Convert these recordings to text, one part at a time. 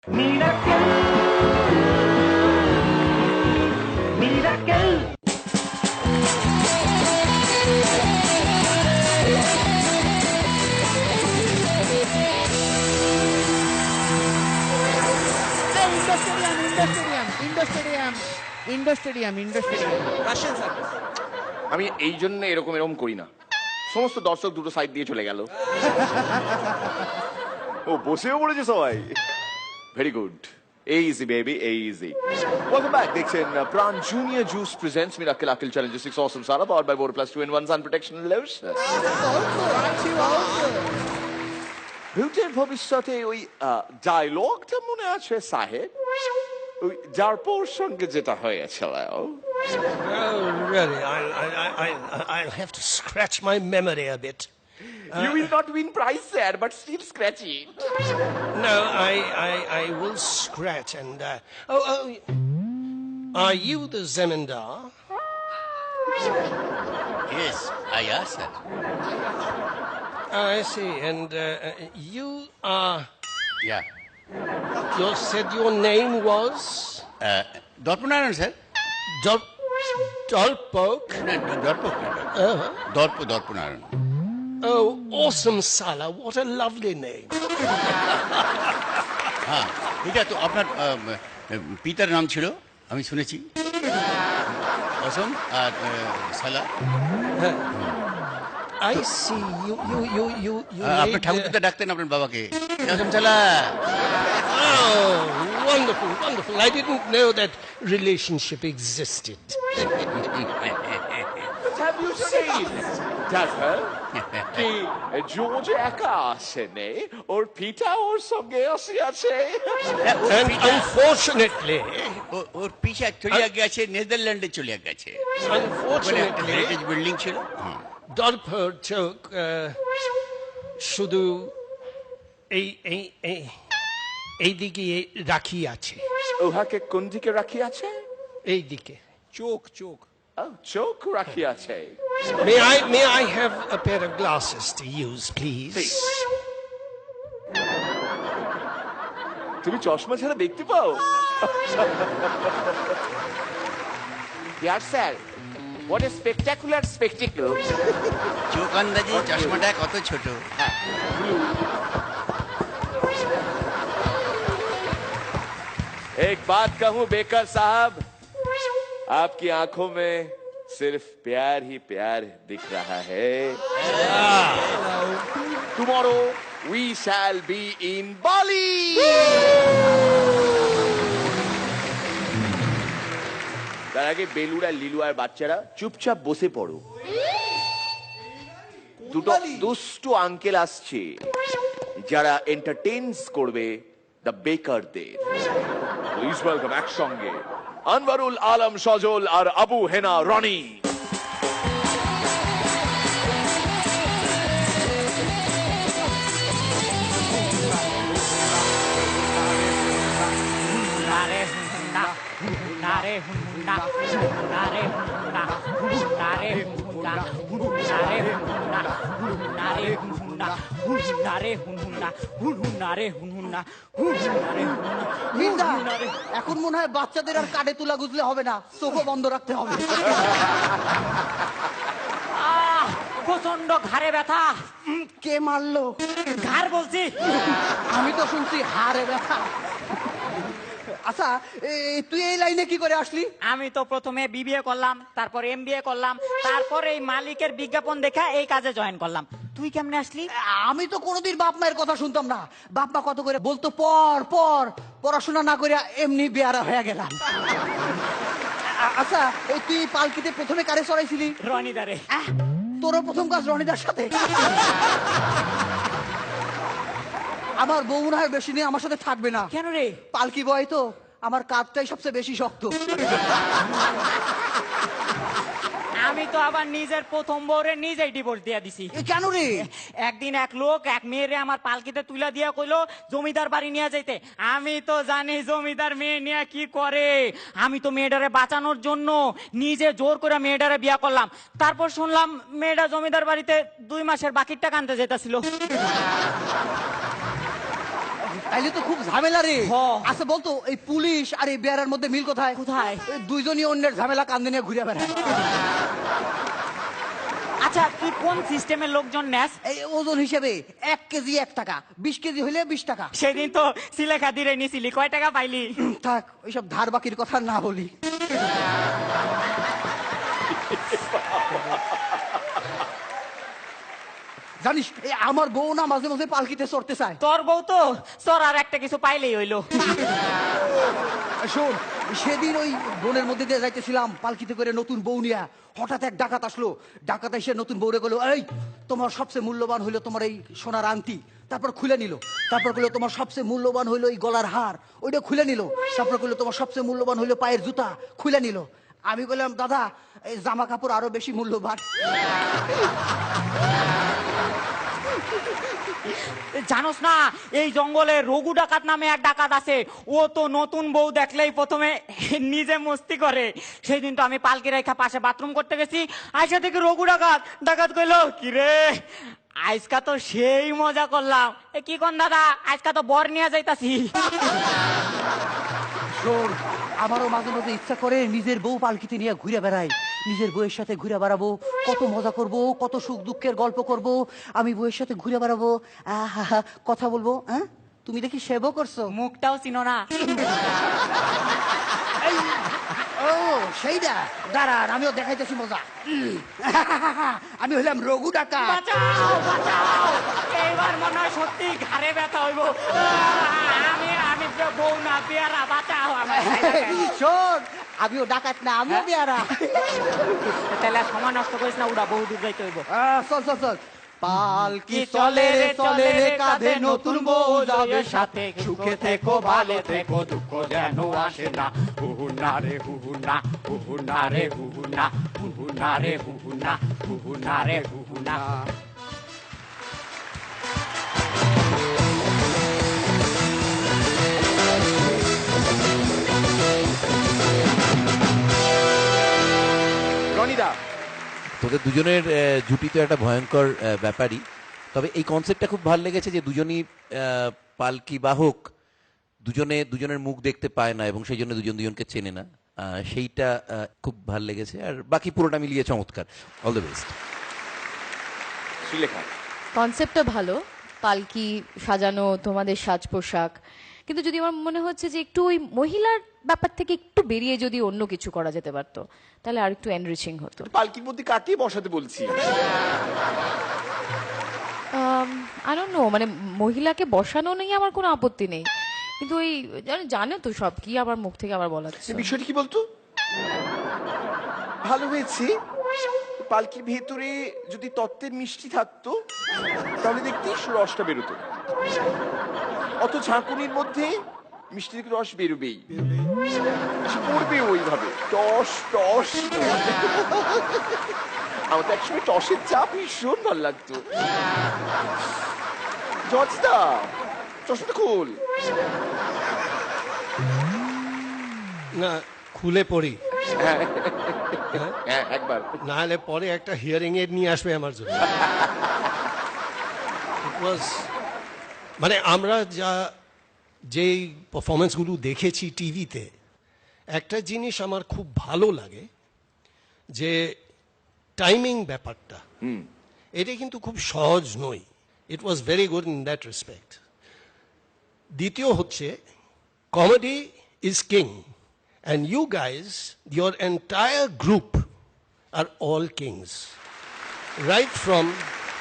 Miracle, miracle. Russian circus. আমি এই জন্য এরকম করি না, সমস্ত দর্শক দুটো সাইড দিয়ে চলে গেল। ও বসেও পড়েছে সবাই, very good. Easy baby, easy. Welcome back. দেখছেন Pran junior juice presents miracle Akil challenge 6 awesome Sara powered by Water Plus 2 in 1 sun protection lotion. বিউটির ভবিষ্যতে ওই ডায়লগটা মনে আছে সাহেব, ওই যারপর সঙ্গে যেটা হয়েছিল? Oh, really? I'll have to scratch my memory a bit. You will not win prize, sir, but still scratch it. No, I will scratch and. Are you the Zemindar? Yes, I are, sir. I see. And you are. Yeah. You said your name was Dorpanaran, sir. Dolpok. No, Dorpok. Dorpanaran. Oh, awesome, Sala. What a lovely name. হ্যাঁ, এটা তো আপনার পিতার নাম ছিল, আমি শুনেছি। অসম আর সালা। I see. You. আপনার ঠাকুরদাদা ডাকতেন আপনার বাবাকে অসম সালা। Oh, wonderful. I didn't know that relationship existed. Have you seen Jasper? কি জোজ একা আসেনি, ওর পিতা ওর সঙ্গে আসিয়াছে। And unfortunately, ওর পিছা চলিয়া গেছে, নেদারল্যান্ডে চলিয়া গেছে। unfortunately, হেরিটেজ বিল্ডিং ছিল। Dolper took শুধু এই দিকে রাখি আছে। উহাকে কোন দিকে রাখিয়াছে? এই দিকে। চোখ। চোখ রাখিয়াছে। May I have a pair of glasses to use, please? তুমি চশমা ছাড়া দেখতে পাও? Yes, sir. What a spectacular spectacle. চোখ আন্দাজি চশমাটা কত ছোট। एक बात कहूं बेकर साहब, आपकी आंखों में सिर्फ प्यार ही प्यार दिख रहा है। Tomorrow we shall be in Bali. তার আগে বেলুড়া লিলু আর বাচ্চারা চুপচাপ বসে পড়ো। দুটো দুষ্টু আঙ্কেল আসছে যারা এন্টারটেইনস করবে দ্য বেকারদের। প্লিজ ওয়েলকাম একসঙ্গে আনওয়ারুল আলম সজল আর আবু হেনা রনি। এখন মনে হয় বাচ্চাদের আর কাটে তুলা গুজলে হবে না, চোখও বন্ধ রাখতে হবে। প্রচন্ড ঘাড়ে ব্যথা। কে মারলো? ঘাড় বলছি। আমি তো শুনছি হাড়ে ব্যথা। আচ্ছা, তুই এই লাইনে কি করে আসলি? আমি তো প্রথমে বিবিএ করলাম, তারপর এমবিএ করলাম, তারপর এই মালিকের বিজ্ঞাপন দেখা এই কাজে জয়েন করলাম। তুই কেমনে আসলি? আমি তো কোনোদিন বাপ মায়ের কথা শুনতাম না। বাপ মা কত করে বলতো পড়াশোনা না করে এমনি বেয়ারা হয়ে গেলাম। আচ্ছা, তুই পালকিতে প্রথমে কারে চড়াইছিলি? রনিদারে। তোরও প্রথম কাজ রনিদার সাথে? আমার বউ মনে হয় বেশি নিয়ে আমার সাথে থাকবে না। কেন রে? পালকি বয় তো, আমার কাঁধটাই সবচেয়ে বেশি শক্ত। আমি তো আবার নিজের প্রথম বউরে নিজেই ডিভোর্স দিয়ে দিছি। কেন রে? একদিন এক লোক এক মেয়েরে আমার পালকিতে তুলে দিয়া কইলো জমিদার বাড়ি নিয়ে যাইতে। আমি তো জানি জমিদার মেয়ে নিয়ে কি করে। আমি তো মেয়েটারে বাঁচানোর জন্য নিজে জোর করে মেয়েটারে বিয়া করলাম। তারপর শুনলাম মেয়েটা জমিদার বাড়িতে 2 মাসের বাকির টাকা আনতে যেতেছিল। তাইলে তো খুব ঝামেলা রে। হ। আচ্ছা বলতো এই পুলিশ আর এই বেয়ারার মধ্যে মিল কোথায়? কোথায়? এই দুইজনই অন্যের ঝামেলা কান্দে নিয়ে ঘুরে বেড়ায়। আচ্ছা তুই কোন সিস্টেমের লোকজন নেস? এই ওজন হিসেবে 1 কেজি 1 টাকা, 20 কেজি হইলে 20 টাকা। সেদিন তো সিলেখা দিয়ে নিছিলি, কয় টাকা পাইলি? থাক ওইসব ধার বাকির কথা না বলি। জানিস এই আমার বউ না মাঝে মাঝে পালকিতে চড়তে চায়। তোর বউ তো তোর আর একটা কিছু পাইলেই হইলো। শোন, সেদিন ওই বনের মধ্যে দিয়ে যাইতেছিলাম পালকিতে করে নতুন বউ নিয়া, হঠাৎ এক ডাকাত আসলো। ডাকাত এসে নতুন বউরে বললো, এই তোমার সবচেয়ে মূল্যবান হইলো তোমার এই সোনার আংটি। তারপর খুলে নিল। তারপর বললো তোমার সবচেয়ে মূল্যবান হইলো এই গলার হার, ওইটা খুলে নিল। তারপর বললো তোমার সবচেয়ে মূল্যবান হইলো পায়ের জুতা, খুলে নিল। আমি বললাম দাদা এই জামা কাপড় আরো বেশি মূল্যবান। জানোস না এই জঙ্গলে রঘু ডাকাত নামে এক ডাকাত আছে। ও তো নতুন বউ দেখলেই প্রথমে নিজে মস্তি করে। সেই দিন তো আমি পালকি রেখা পাশে বাথরুম করতে গেছি, আইসা থেকে রঘু ডাকাত কইলো কি রে আজকা তো সেই মজা করলাম। এ কি কোন দাদা, আজকা তো বর নিয়ে যাইতাছি। শোন, আমারও মাঝে মাঝে ইচ্ছা করে নিজের বউ পালকিতে নিয়ে ঘুরে বেড়াই, নিজের বউয়ের সাথে ঘুরে বেড়াবো, কত মজা করব, কত সুখ দুঃখের গল্প করব। আমি বউয়ের সাথে ঘুরে বেড়াবো, আহা কথা বলবো। হ্যাঁ তুমি দেখি সেবও করছো। মুখটাও চিনো না। ও সেইটা, দাঁড়ান আমিও দেখাইতেছি মজা। আমি হইলাম রঘু ডাকাত। বাঁচাও বাঁচাও, এইবার মনে হয় সত্যি ঘাড়ে ব্যথা হইব। আমি আমি বউ না পেয়ারা, বাঁচাও আমার। শোন, আমিও ডাকাত না, আমিও বেয়ারা। তাহলে আর সময় নষ্ট করিস না, উড়া বহু দূর যাইতে হইব। চল চল চল। পালকি চলে রে কাঁধে, নতুন বউ যাবে সাথে। সুখে থেকো ভালো থেকো, দুঃখ যেন আসে না। হুহু না রে হুহু না, হুহু না রে হুহু না, হুহু না রে হুহু না, হুহু না রে হুহু না। রনিদা, তোদের দুজনের জুটি তো একটা ভয়ঙ্কর ব্যাপারই। তবে এই কনসেপ্টটা খুব ভালো লেগেছে যে দুজনই পালকি বাহক, দুজনের মুখ দেখতে পায় না এবং সেই জন্য দুজনকে চেনে না। সেইটা খুব ভালো লেগেছে। আর বাকি পুরোটা মিলিয়ে চমৎকার। All the best. শ্রীলেখা, কনসেপ্টটা ভালো, পালকি সাজানো, তোমাদের সাজ পোশাক, কিন্তু যদি আমার মনে হচ্ছে যে একটু ওই মহিলার ব্যাপার থেকে একটু বেরিয়ে যদি অন্য কিছু করা যেতে পারতো তাহলে আর একটু এনরিচিং হতো। পালকির মধ্যে কাকে বসাতে বলছি? আই ডোন্ট নো, মানে মহিলাকে বসানো নেই আমার কোনো আপত্তি নেই, কিন্তু ওই জানো তো সব কি আবার মুখ থেকে আবার বলাচ্ছে। বিষয়টা কি বলতো? ভালো হয়েছে পালকির ভেতরে যদি তত্ত্বের মিষ্টি থাকতো তাহলে দেখতিস রসটা বেরোতো। অত ঝাঁকুনির মধ্যে মিষ্টি থেকে রস বেরোবেই, পড়বে ওইভাবে টস টস। আমার তো একসময় টসের চা ভীষণ ভালো লাগতো। জজদা চশমাটা খোল। না খুলে পড়ি, হ্যাঁ একবার। না হলে পরে একটা হিয়ারিং এড নিয়ে আসবে আমার জন্য। It was, মানে আমরা যেই পারফরমেন্সগুলো দেখেছি টিভিতে, একটা জিনিস আমার খুব ভালো লাগে যে টাইমিং ব্যাপারটা, এটা কিন্তু খুব সহজ নয়। It was very good in that respect. দ্বিতীয় হচ্ছে comedy is king, and you guys, your entire group are all kings, right from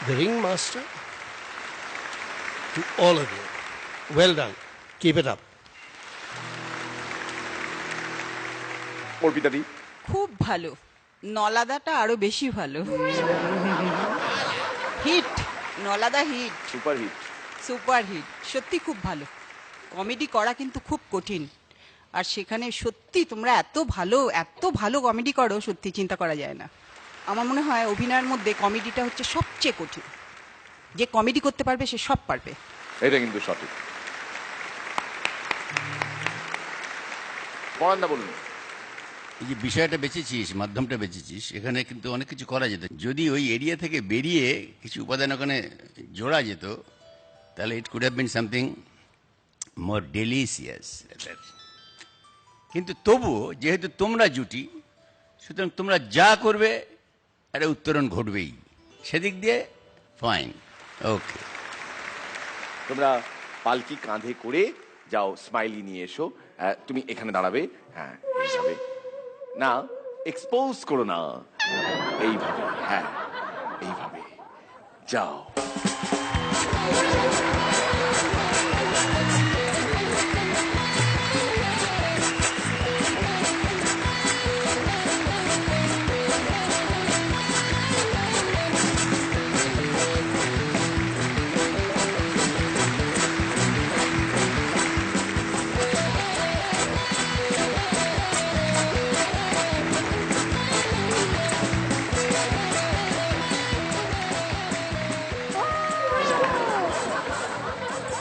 the ringmaster to all of you. Well done. Keep it up. অর্পিতাদি, খুব ভালো, নলাদাটা আরো বেশি ভালো। Hit, নলাদা hit, super hit. Super hit, সত্যি খুব ভালো। কমেডি করা কিন্তু খুব কঠিন, আর সেখানে সত্যি তোমরা এত ভালো কমেডি করো, সত্যি চিন্তা করা যায় না। আমার মনে হয় অভিনয়ের মধ্যে কমেডিটা হচ্ছে সবচেয়ে কঠিন। যে কমেডি করতে পারবে সে সব পারবে। এটা কিন্তু সঠিক। পরান্দা বলুন। এই যে বিষয়টা বেঁচেছিস, মাধ্যমটা বেঁচেছিস, এখানে কিন্তু অনেক কিছু করা যেত। যদি ওই এরিয়া থেকে বেরিয়ে কিছু উপাদান ওখানে জোড়া যেত তাহলে it could have been something more delicious. কিন্তু তবুও যেহেতু তোমরা জুটি, সুতরাং তোমরা যা করবে একটা উত্তরণ ঘটবেই, সেদিক দিয়ে ফাইন। ওকে, তোমরা পালকি কাঁধে করে যাও, স্মাইলি নিয়ে এসো। তুমি এখানে দাঁড়াবে, হ্যাঁ এইভাবে, না এক্সপোজ করো না, এইভাবে, হ্যাঁ এইভাবে যাও।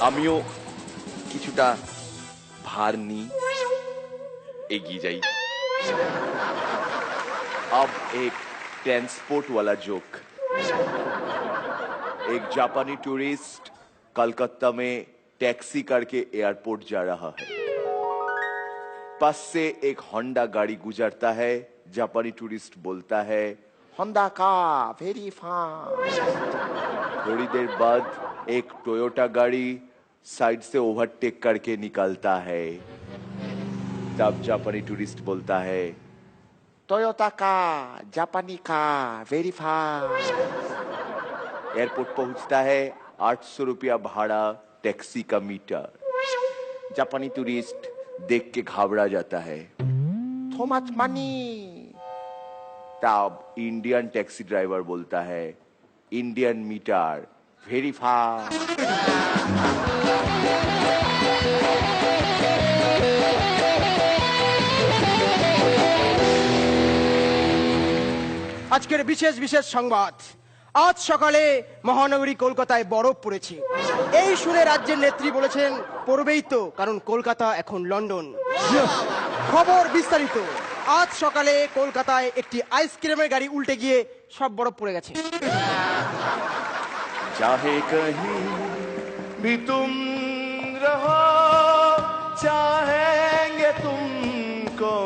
আমিও কিছুটা ভার নিই, এগিয়ে যাই। अब एक ट्रांसपोर्ट वाला जोक। एक जापानी टूरिस्ट कलकत्ता में टैक्सी करके एयरपोर्ट जा रहा है। पास से एक होंडा गाड़ी गुजरता है। जापानी टूरिस्ट बोलता है, होंडा का वेरी फास्ट। थोड़ी देर बाद एक टोयोटा गाड़ी साइड से ओवरटेक करके निकलता है। तब जापानी टूरिस्ट बोलता है, टोयोटा का जापानी का वेरी फास्ट। एयरपोर्ट पहुंचता है, 800 रुपया भाड़ा टैक्सी का मीटर। जापानी टूरिस्ट देख के घबरा जाता है, so much money। तब इंडियन टैक्सी ड्राइवर बोलता है, इंडियन मीटर वेरी फास्ट। আজকের বিশেষ বিশেষ সংবাদ। আজ সকালে মহানগরী কলকাতায় বরফ পড়েছে। এই শুনে রাজ্যের নেত্রী বলেছেন, পড়বেই তো, কারণ কলকাতা এখন লন্ডন। খবর বিস্তারিত। আজ সকালে কলকাতায় একটি আইসক্রিমের গাড়ি উল্টে গিয়ে সব বরফ পড়ে গেছে। चाहे कहीं भी तुम रहो, चाहेंगे तुमको